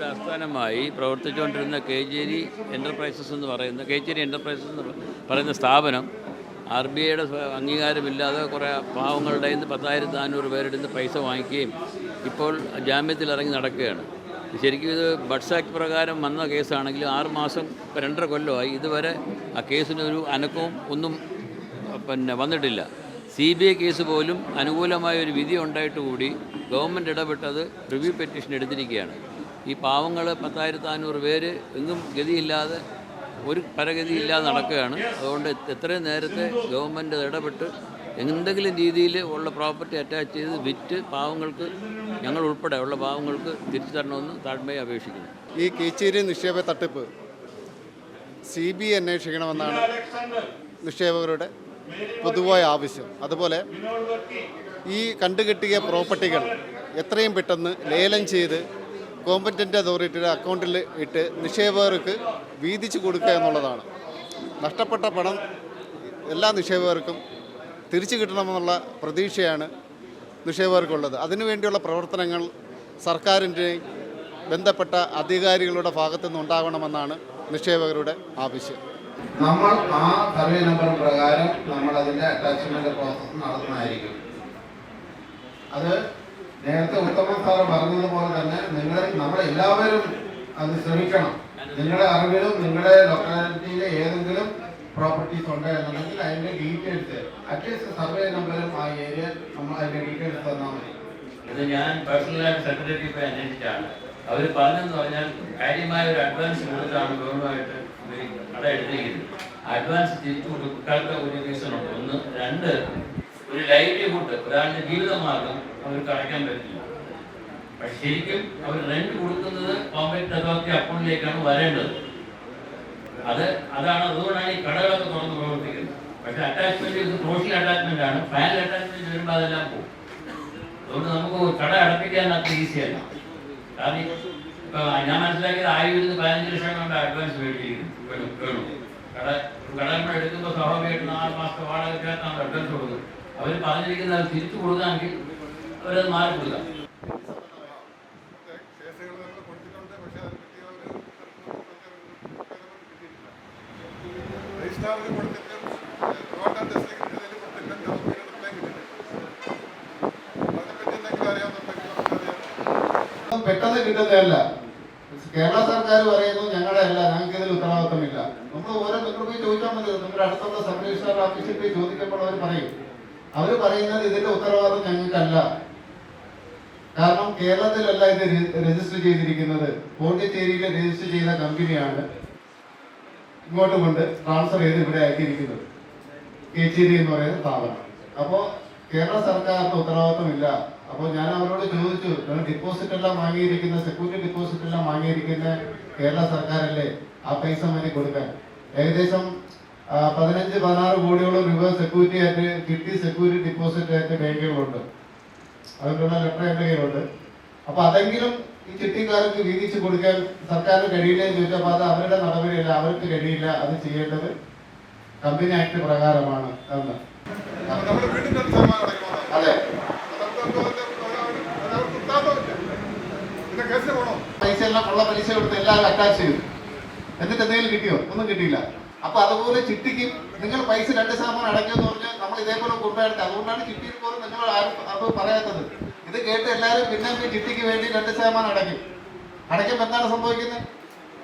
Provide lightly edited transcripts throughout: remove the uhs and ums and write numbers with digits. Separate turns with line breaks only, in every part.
ഒരു ആസ്ഥാനമായി പ്രവർത്തിച്ചുകൊണ്ടിരുന്ന കേച്ചേരി എൻ്റർപ്രൈസസ് എന്ന് പറയുന്ന സ്ഥാപനം RBIയുടെ അംഗീകാരമില്ലാതെ കുറേ പാവങ്ങളുടെ നിന്ന് 10,400 പേരുടെ നിന്ന് പൈസ വാങ്ങിക്കുകയും ഇപ്പോൾ ജാമ്യത്തിൽ ഇറങ്ങി നടക്കുകയാണ്. ശരിക്കും ഇത് ബഡ്സ് ആക്ട് പ്രകാരം വന്ന കേസാണെങ്കിലും 6 മാസം 2.5 കൊല്ലമായി ഇതുവരെ ആ കേസിനൊരു അനക്കവും ഒന്നും വന്നിട്ടില്ല. CBI കേസ് പോലും അനുകൂലമായ ഒരു വിധി ഉണ്ടായിട്ട് കൂടി ഗവൺമെൻറ് ഇടപെട്ടത് റിവ്യൂ പെറ്റീഷൻ എടുത്തിരിക്കുകയാണ്. ഈ പാവങ്ങൾ 10,400 പേര് എങ്ങും ഗതിയില്ലാതെ ഒരു പരഗതിയില്ലാതെ നടക്കുകയാണ്. അതുകൊണ്ട് എത്രയും നേരത്തെ ഗവൺമെൻറ് ഇടപെട്ട് എന്തെങ്കിലും രീതിയിൽ ഉള്ള പ്രോപ്പർട്ടി അറ്റാച്ച് ചെയ്ത് വിറ്റ് പാവങ്ങൾക്ക്, ഞങ്ങൾ ഉൾപ്പെടെ ഉള്ള പാവങ്ങൾക്ക് തിരിച്ചു തരണമെന്ന് താഴ്മയെ അപേക്ഷിക്കുന്നു.
ഈ കേച്ചേരി നിക്ഷേപ തട്ടിപ്പ് CBI അന്വേഷിക്കണമെന്നാണ് നിക്ഷേപകരുടെ പൊതുവായ ആവശ്യം. അതുപോലെ ഈ കണ്ടുകെട്ടിയ പ്രോപ്പർട്ടികൾ എത്രയും പെട്ടെന്ന് ലേലം ചെയ്ത് കോമ്പറ്റൻ്റ് അതോറിറ്റിയുടെ അക്കൗണ്ടിൽ ഇട്ട് നിക്ഷേപകർക്ക് വീതിച്ചു കൊടുക്കുക എന്നുള്ളതാണ്. നഷ്ടപ്പെട്ട പണം എല്ലാ നിക്ഷേപകർക്കും തിരിച്ചു കിട്ടണമെന്നുള്ള പ്രതീക്ഷയാണ് നിക്ഷേപകർക്കുള്ളത്. അതിനുവേണ്ടിയുള്ള പ്രവർത്തനങ്ങൾ സർക്കാരിൻ്റെ ബന്ധപ്പെട്ട അധികാരികളുടെ ഭാഗത്തു നിന്നുണ്ടാകണമെന്നാണ് നിക്ഷേപകരുടെ ആവശ്യം.
നമ്മൾ ആ സർവേ നമ്പർ പ്രകാരം നമ്മൾ അതിൻ്റെ അറ്റാച്ച്മെന്റ് പ്രോസസ്സ് നടത്തുന്നതായിരിക്കും. അത് നേരത്തെ ഉത്തമൻ സാറ് പറഞ്ഞതുപോലെ തന്നെ നമ്മളെല്ലാവരും അത് ശ്രമിക്കണം. നിങ്ങളുടെ അറിവിലും നിങ്ങളുടെ ലൊക്കാലിറ്റിയിലെ ഏതെങ്കിലും പ്രോപ്പർട്ടീസ് ഉണ്ട് എന്നുണ്ടെങ്കിൽ അതിൻ്റെ ഡീറ്റെയിൽസ് അറ്റ്ലീസ്റ്റ് സർവേ നമ്പറും ആ ഏരിയ നമ്മൾ അതിൻ്റെ ഡീറ്റെയിൽസ് തന്നാൽ മതി.
ഇത് ഞാൻ പേഴ്സണലായിട്ട് സെക്രട്ടറി പോയി അന്വേഷിച്ചാണ്. അവർ പറഞ്ഞെന്ന് പറഞ്ഞാൽ കാര്യമായ ഒരു അഡ്വാൻസ് കൊടുത്താണ് ഗവൺമെൻറ് കട എടുത്തിരിക്കുന്നത്. അഡ്വാൻസ് തിരിച്ചു കൊടുക്കാത്ത ഒരു റീസണുണ്ട്. 1, 2 ഒരു ലൈവ്ലിഹുഡ്, ഒരാളുടെ ജീവിതമാർഗം അവർക്ക് അടയ്ക്കാൻ പറ്റില്ല. പക്ഷെ ശരിക്കും അവർ റെന്റ് കൊടുക്കുന്നത് കോമ്പറ്റന്റ് അതോറിറ്റി അക്കൗണ്ടിലേക്കാണ് വരേണ്ടത്. അതുകൊണ്ടാണ് ഈ കടകളൊക്കെ തുറന്ന് പ്രവർത്തിക്കുന്നത്. പക്ഷെ അറ്റാച്ച്മെന്റ് ഇത് സോഷ്യൽ അറ്റാച്ച്മെന്റ് ആണ്. ഫാമിലി അറ്റാച്ച്മെന്റ് വരുമ്പോൾ അതെല്ലാം പോകും. അതുകൊണ്ട് നമുക്ക് കട അടപ്പിക്കാൻ അത്ര ഈസിയല്ല. കാരണം ഇപ്പൊ ഞാൻ മനസ്സിലാക്കിയത് 15 ലക്ഷം കൊണ്ട് അഡ്വാൻസ് മേടിച്ചിരിക്കുന്നു. കട എടുക്കുമ്പോൾ സ്വാഭാവികമായിട്ട് 4 മാസത്തെ വാടകയ്ക്കകത്താണ് അഡ്വാൻസ് കൊടുക്കുന്നത്. അവർ പറഞ്ഞിരിക്കുന്നത് അത് തിരിച്ചു കൊടുക്കാമെങ്കിൽ അവരത് മാറി കൊടുക്കാം.
പെട്ടെന്ന് കിട്ടുന്നതല്ല. കേരള സർക്കാർ പറയുന്നു ഞങ്ങളുടെ അല്ല, ഞങ്ങൾക്ക് ഇതിൽ ഉത്തരവാദിത്തമില്ല. നമ്മൾ നിങ്ങൾ പോയി ചോദിച്ചാൽ മതി. നിങ്ങളുടെ അടുത്തുള്ള സബ് രജിസ്ട്രാർ ഓഫീസിൽ പോയി ചോദിക്കുമ്പോൾ അവർ പറയുന്നത് ഇതിന്റെ ഉത്തരവാദിത്തം ഞങ്ങൾക്കല്ല. കാരണം കേരളത്തിലല്ല ഇത് രജിസ്റ്റർ ചെയ്തിരിക്കുന്നത്. പോണ്ടിച്ചേരിയിൽ രജിസ്റ്റർ ചെയ്ത കമ്പനിയാണ് ഇങ്ങോട്ട് കൊണ്ട് ട്രാൻസ്ഫർ ചെയ്ത് ഇവിടെ ആക്കിയിരിക്കുന്നത്, കേച്ചേരി എന്ന് പറയുന്ന സ്ഥാപനം. അപ്പോൾ കേരള സർക്കാരിന് ഉത്തരവാദിത്തമില്ല. അപ്പോൾ ഞാൻ അവരോട് ചോദിച്ചു, ഡിപ്പോസിറ്റ് എല്ലാം വാങ്ങിയിരിക്കുന്ന, സെക്യൂരിറ്റി ഡിപ്പോസിറ്റ് എല്ലാം വാങ്ങിയിരിക്കുന്ന കേരള സർക്കാരല്ലേ, ആ പൈസ മതി കൊടുക്കാൻ. ഏകദേശം 15-16 കോടിയോളം രൂപ സെക്യൂരിറ്റി ആയിട്ട് കിട്ടി, സെക്യൂരിറ്റി ഡിപ്പോസിറ്റ് ആയിട്ട് ബാങ്കുകളുണ്ട്. അതിനുള്ള ലെറ്റർ എൻ്റെ കയ്യിലുണ്ട്. അപ്പൊ അതെങ്കിലും ഈ ചിട്ടിക്കാർക്ക് വീതിച്ചു കൊടുക്കാൻ സർക്കാരിന് കഴിയില്ലേ എന്ന് ചോദിച്ചപ്പോൾ അത് അവരുടെ നടപടിയല്ല, അവർക്ക് കഴിയില്ല. അത് ചെയ്യേണ്ടത് കമ്പനി ആക്ട് പ്രകാരമാണ് എന്ന്. അതെ, പൈസ എല്ലാം ഉള്ള പലിശ കൊടുത്ത് എല്ലാവരും അറ്റാച്ച് ചെയ്തു. എന്നിട്ട് എന്തെങ്കിലും കിട്ടിയോ? ഒന്നും കിട്ടിയില്ല. അപ്പൊ അതുപോലെ ചിട്ടിക്കും നിങ്ങൾ പൈസ 2% അടയ്ക്കുമെന്ന് പറഞ്ഞാൽ നമ്മൾ ഇതേപോലെ കൊണ്ടുപോയെടുത്ത്. അതുകൊണ്ടാണ് ചിട്ടിയിൽ പോലും നിങ്ങൾ ആരും അത് പറയാത്തത്. ഇത് കേട്ട് എല്ലാവരും പിന്നെ ചിട്ടിക്ക് വേണ്ടി 2% അടയ്ക്കുമ്പോൾ എന്താണ് സംഭവിക്കുന്നത്?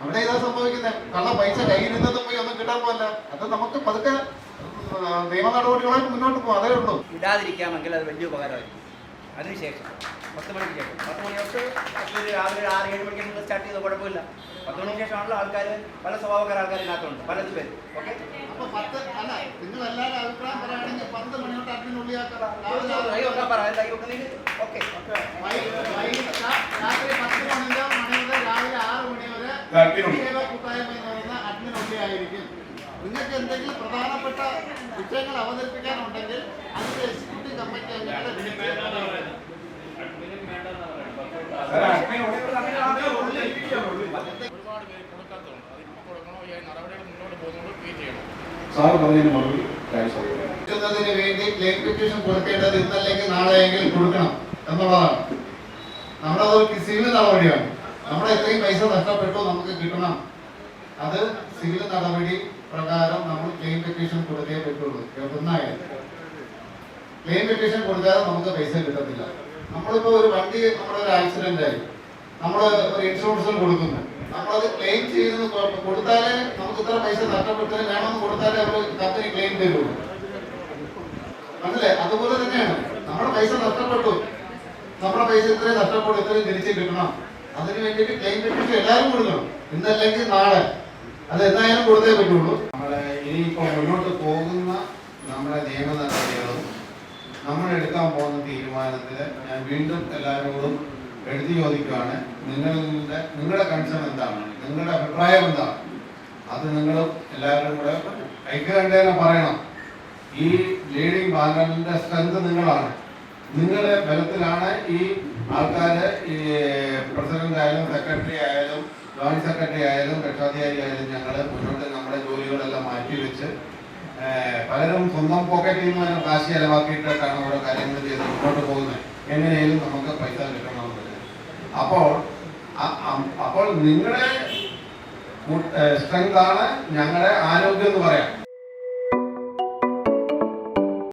അവിടെ ഇതാ സംഭവിക്കുന്നത്. കള്ള പൈസ കയ്യിരുന്നതും പോയി ഒന്നും കിട്ടാൻ പോകല്ല. അത് നമുക്ക് പതുക്കെ നിയമ നടപടികളായിട്ട് മുന്നോട്ട് പോകും. അതേ ഉള്ളൂ.
ഇടാതിരിക്കാമെങ്കിൽ അത് വലിയ ഉപകാരമായിരിക്കും. അതിനുശേഷം 10 മണിക്ക് ശേഷം 10 മണി തൊട്ട് രാവിലെ 6-7 മണിക്ക് നിങ്ങൾ സ്റ്റാർട്ട് ചെയ്ത കുഴപ്പമില്ല. 10 മണിക്ക് ശേഷമാണല്ലോ ആൾക്കാർ, പല സ്വഭാവക്കാർ ആൾക്കാർ ഇതിനകത്തുണ്ട്, 10 പേര്. ഓക്കെ,
നിങ്ങൾ എല്ലാവരും അഭിപ്രായം പറയുകയാണെങ്കിൽ 10 മണി തൊട്ട് അതിനുള്ളിൽ
ഓക്കെ,
രാത്രി 10 മണി മുതൽ രാവിലെ 6 മണി വരെ കൂട്ടായ്മ എന്ന് പറയുന്ന അഡ്മിനുള്ളിൽ ആയിരിക്കും. നിങ്ങൾക്ക് എന്തെങ്കിലും പ്രധാനപ്പെട്ട വിഷയങ്ങൾ അവതരിപ്പിക്കാനുണ്ടെങ്കിൽ അതിന്റെ എക്സിക്യൂട്ടീവ് കമ്മിറ്റി അംഗങ്ങളെ വേണ്ടി ക്ലെയിം പെറ്റീഷൻ കൊടുക്കേണ്ടത് ഇന്നല്ലെങ്കിൽ നാളെയെങ്കിലും കൊടുക്കണം എന്നുള്ളതാണ്. നമ്മളത് സിവിൽ നടപടിയാണ്. നമ്മുടെ എത്രയും പൈസ നഷ്ടപ്പെട്ടു നമുക്ക് കിട്ടണം. അത് സിവിൽ നടപടി പ്രകാരം നമ്മൾ ക്ലെയിം പെറ്റീഷൻ കൊടുത്തേ പറ്റുള്ളൂ. എവിടുന്നായാലും ക്ലെയിം പെറ്റീഷൻ കൊടുക്കാതെ നമുക്ക് പൈസ കിട്ടത്തില്ല. നമ്മളിപ്പോൾ ഒരു വണ്ടി നമ്മുടെ ഒരു ആക്സിഡന്റ് ആയി, നമ്മൾ ഒരു ഇൻഷുറൻസിൽ കൊടുക്കുന്നു, നമ്മളത് ക്ലെയിം ചെയ്ത് കൊടുത്താലേ നമുക്ക് ഇത്ര പൈസ നഷ്ടപ്പെട്ട് വേണമെന്ന് കൊടുത്താലേ അവർ കമ്പനി ക്ലെയിം തരുള്ളൂ. മനസ്സിലെ അതുപോലെ തന്നെയാണ് നമ്മുടെ പൈസ നഷ്ടപ്പെട്ടു, നമ്മുടെ പൈസ ഇത്രയും നഷ്ടപ്പെട്ടു, ഇത്രയും തിരിച്ച് കിട്ടണം. അതിന് വേണ്ടിയിട്ട് ക്ലെയിം പെറ്റീഷൻ എല്ലാവരും കൊടുക്കണം, ഇന്നല്ലെങ്കിൽ നാളെ. അത് എന്തായാലും കൊടുത്തേ പറ്റുള്ളൂ.
നമ്മളെ ഇനിയിപ്പോൾ മുന്നോട്ട് പോകുന്ന നമ്മുടെ നിയമ നടപടികളും നമ്മൾ എടുക്കാൻ പോകുന്ന തീരുമാനത്തിൽ ഞാൻ വീണ്ടും എല്ലാവരോടും എഴുതി ചോദിക്കുകയാണ്. നിങ്ങളുടെ കൺസേൺ എന്താണ്, നിങ്ങളുടെ അഭിപ്രായം എന്താണ്? അത് നിങ്ങളും എല്ലാവരും കൂടെ ഐക്യകണ്ഠേന പറയണം. ഈ ലീഡിംഗ് പാനലിന്റെ സ്ട്രെങ്ത് നിങ്ങളാണ്. നിങ്ങളുടെ ബലത്തിലാണ് ഈ ആൾക്കാർ, ഈ പ്രസിഡന്റ് ആയാലും സെക്രട്ടറി ആയാലും ജോയിന്റ് സെക്രട്ടറി ആയാലും രക്ഷാധികാരി ആയാലും ഞങ്ങൾ മുന്നോട്ട് നമ്മുടെ ജോലികളെല്ലാം മാറ്റിവെച്ച് പലരും സ്വന്തം പോക്കറ്റിൽ നിന്ന് തന്നെ കാശ് ചെലവാക്കിയിട്ടൊക്കെയാണ് ഓരോ കാര്യങ്ങൾ ചെയ്ത് മുന്നോട്ട് പോകുന്നത്. എങ്ങനെയായാലും നമുക്ക് പൈസ കിട്ടണമെന്നുള്ളത്. അപ്പോൾ നിങ്ങളുടെ സ്ട്രെങ്ത് ആണ് ഞങ്ങളുടെ ആരോഗ്യം എന്ന് പറയാം.